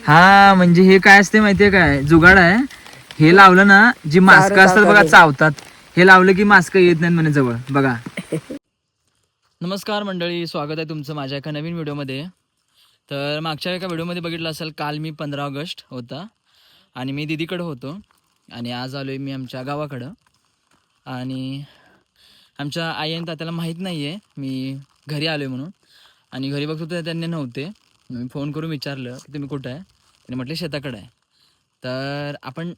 हा म्हणजे हे काय असते माहितीये काय, जुगाड आहे. हे लावलं ना, जी मास्क असतात बघा चावतात, हे लावलं की मास्क येत नाहीत म्हणे जवळ बघा. नमस्कार मंडळी, स्वागत आहे तुमचं माझ्या एका नवीन व्हिडिओमध्ये. तर मागच्या एका व्हिडिओमध्ये बघितलं असेल, काल मी 15 ऑगस्ट होता आणि मी दीदीकडं होतो आणि आज आलो आहे मी आमच्या गावाकडं. आणि आमच्या आई आणि तात्याला माहीत नाही आहे मी घरी आलो आहे म्हणून, आणि घरी बघतो तर त्यांनी नव्हते. मी फोन करून विचारलं की तुम्ही कुठं आहे, त्यांनी म्हटले शेताकडं आहे. तर आपण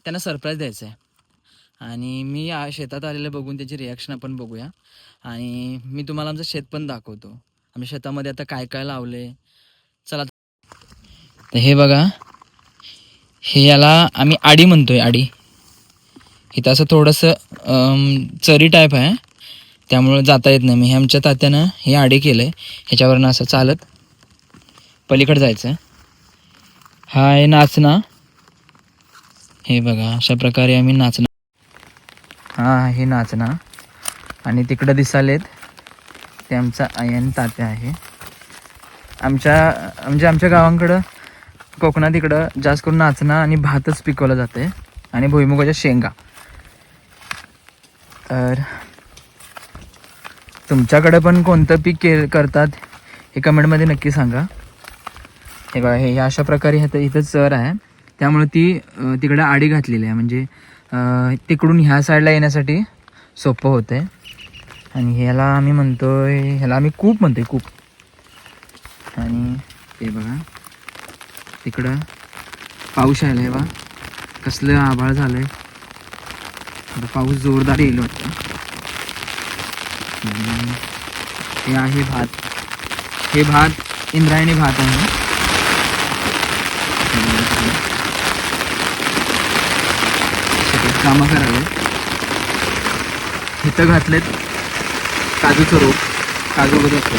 त्यांना सरप्राईज द्यायचं आहे आणि मी शेतात आलेलं बघून त्याची रिॲक्शन आपण बघूया. आणि मी तुम्हाला आमचं शेत पण दाखवतो, आम्ही शेतामध्ये आता काय काय लावले. चला, तर हे बघा, हे याला आम्ही आडी म्हणतोय. आडी इथं असं थोडंसं चरी टाईप आहे, त्यामुळं जाता येत नाही. मी हे आमच्या तात्यानं हे आडे केलं आहे, ह्याच्यावरनं असं चालत पलीकडे जायचं. हा आहे नाचना. हे बघा, अशा प्रकारे आम्ही नाचना. हा हे नाचना. आणि तिकडं दिसालेत ते आमचा आई आणि तात्या आहे. आमच्या गावांकडं कोकणात इकडं जास्त करून नाचना आणि भातच पिकवलं जाते आणि भुईमुगाच्या शेंगा. तर तुमच्याकडे पण कोणतं पीक करतात हे कमेंटमध्ये नक्की सांगा. हे बघा, हे अशा प्रकारे इथं चर आहे, त्यामुळे ती तिकडं आडी घातलेली आहे, म्हणजे तिकडून ह्या साईडला येण्यासाठी सोपं होतं आहे. आणि ह्याला आम्ही म्हणतोय, ह्याला आम्ही कूप म्हणतोय, कूप. आणि हे बघा, तिकडं पाऊस यायला आहे बा, कसलं आभाळ झालं आहे, पाऊस जोरदार येईल वाटतं. हे आहे भात. हे भात इंद्रायणी भात आहे. कामं करावे. इथं घातलेत काजूचं रोप, काजू वगैरे असतो.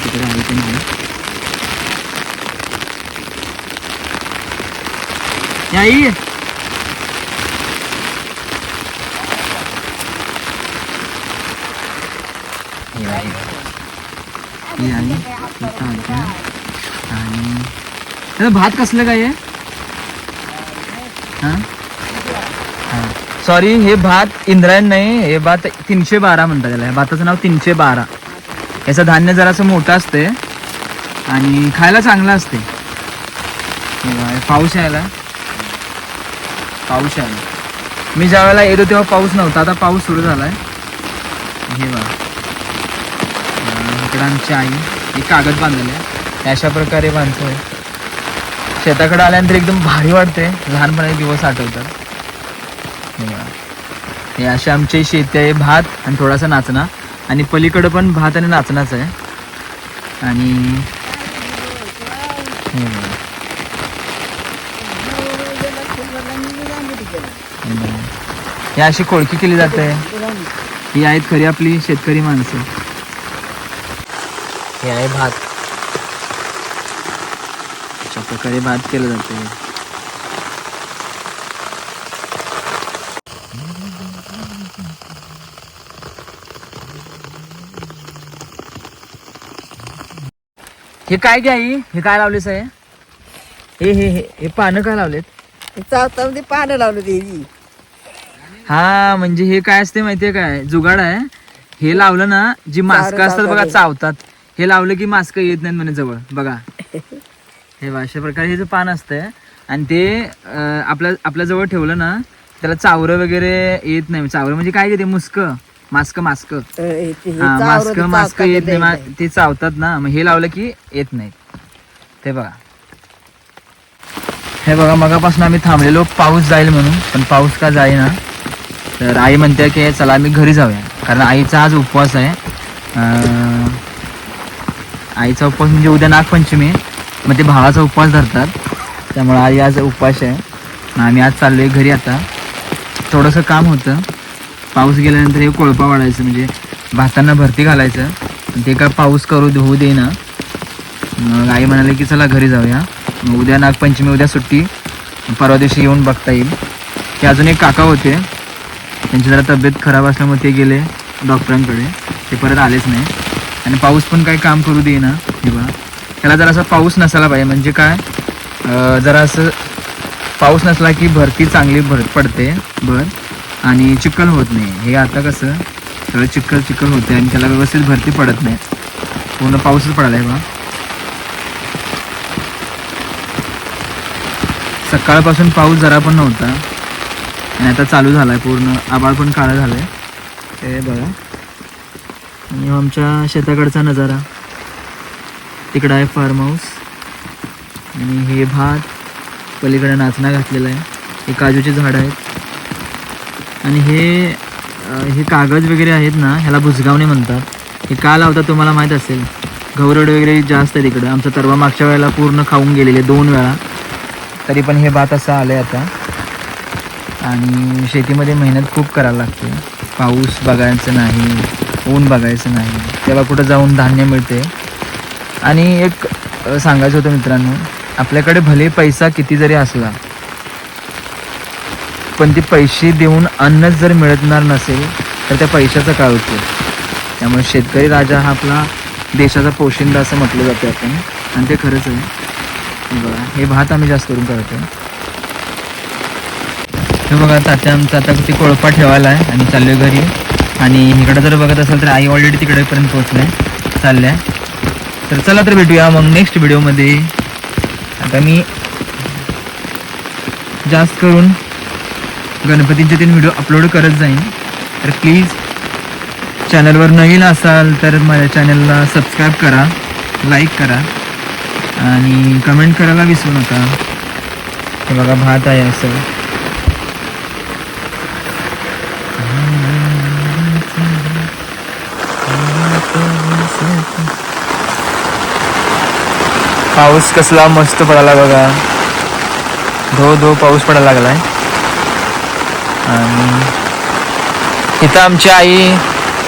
तिकडे आहे ते नाही. आई आणि भात कसलं काय आहे? हां हां, सॉरी, हे भात इंद्रायण नाही, हे भात 312 म्हणतात त्याला. भाताचं नाव 312. याचं धान्य जरासं मोठं असते आणि खायला चांगलं असते. पाऊस यायला मी ज्या वेळेला येतो तेव्हा पाऊस नव्हता, आता पाऊस सुरू झाला आहे. हे बघा, इकडं आमची आई एक कागद बांधलेलं आहे, अशा प्रकारे बांधतोय. शेताकडे आल्यानंतर एकदम भारी वाटते, लहानपणाचे दिवस आठवतात. हे असे आमचे शेती आहे, भात आणि थोडासा नाचणा, आणि पलीकडं पण भात आणि नाचणाच आहे. आणि हे अशी कोळकी केली जाते. ही आहेत खरी आपली शेतकरी माणसं. हे आहे भात, अशा प्रकारे भात केलं जाते. हे काय घ्या, हे काय लावलेस आहे? हे हे हे पानं काय लावलेत? चावतामध्ये पानं लावलं ते. हा म्हणजे हे काय असते माहितीये काय, जुगाड आहे. हे लावलं ना, जी मास्क असतात बघा चावतात, हे लावलं की मास्क येत नाहीत म्हणे जवळ बघा. हे अशा प्रकारे हे जे पान असतंय आणि ते आपल्या जवळ ठेवलं ना, त्याला चावरं वगैरे येत नाही. चावरं म्हणजे काय घेते, मास्क मास्क येत नाही, ते चावतात ना, मग हे लावलं की येत नाहीत. ते बघा, हे बघा, मगापासून आम्ही थांबलेलो पाऊस जाईल म्हणून, पण पाऊस का जाईना. तर आई म्हणते की चला आम्ही घरी जाऊया, कारण आईचा आज उपवास आहे. आईचा उपवास म्हणजे उद्या नागपंचमी, मग ते भावाचा उपवास धरतात, त्यामुळे आई आज उपवास आहे. आम्ही आज चाललोय घरी. आता थोडंसं काम होतं, पाऊस गेल्यानंतर हे कोळपा वाढायचं, म्हणजे भातांना भरती घालायचं. ते काय पाऊस होऊ दे ना. मग आई म्हणाले की चला घरी जाऊया, मग उद्या नागपंचमी, उद्या सुट्टी, परवा दिवशी येऊन बघता येईल. ते अजून एक काका होते, त्यांची जरा तब्येत खराब असल्यामुळे ते गेले डॉक्टरांकडे, ते परत आलेच नाही. आणि पाऊस पण काही काम करू देईना. हे बघा, ह्याला जरा असा पाऊस नसायला पाहिजे, म्हणजे काय जरा असं पाऊस नसला की भरती चांगली पडते आणि चिखल होत नाही. हे आता कसं सगळं चिखल होते आणि त्याला व्यवस्थित भरती पडत नाही, पूर्ण पाऊसच पडायला आहे बा. सकाळपासून पाऊस जरा पण नव्हता आणि आता चालू झाला आहे, पूर्ण आभाळ पण काळं झालं आहे. हे बघा, आणि आमच्या शेताकडचा नजारा. तिकडं आहे फार्म हाऊस आणि हे भात, पलीकडे नाचणा घातलेला आहे. हे काजूची झाडं आहेत आणि हे कागद वगैरे आहेत ना, ह्याला बुजगावणे म्हणतात. हे का लावतात तुम्हाला माहीत असेल. गौरड वगैरे जास्त आहे तिकडं. आमचा तरवा मागच्या वेळेला पूर्ण खाऊन गेलेले 2 वेळा, तरी पण हे भात असं आलं आहे आता. आणि शेतीमध्ये मेहनत खूप करायला लागते. पाऊस बघायचं नाही, ऊन बघायचं नाही, तेव्हा कुठं जाऊन धान्य मिळते. आणि एक सांगायचं होतं मित्रांनो, आपल्याकडे भले पैसा किती जरी असला, पण ते पैसे देऊन अन्नच जर मिळणार नसेल तर त्या पैशाचा काय उपयोग. त्यामुळे शेतकरी राजा हा आपला देशाचा पोशिंदा असं म्हटलं जातं आपण, आणि ते खरंच आहे. बघा, हे भात आम्ही जास्त करून करतो. हे बघा, तात्या आमचा आता ते कोळपा ठेवायला आहे आणि चाललो आहे घरी. आणि इकडं जर बघत असाल तर आई ऑलरेडी तिकडेपर्यंत पोहोचलाय, चालल्या. तर चला तर भेटूया मग नेक्स्ट व्हिडिओमध्ये. आता मी जास्त करून गणपतींचे 3 व्हिडिओ अपलोड करत जाईन. तर प्लीज चॅनलवर नवीन असाल तर माझ्या चॅनलला सबस्क्राईब करा, लाईक करा आणि कमेंट करायला विसरू नका. हे बघा, भात आहे असं. पाऊस कसला मस्त पडायला बघा, धो पाऊस पडायला लागलाय. आणि इथं आमची आई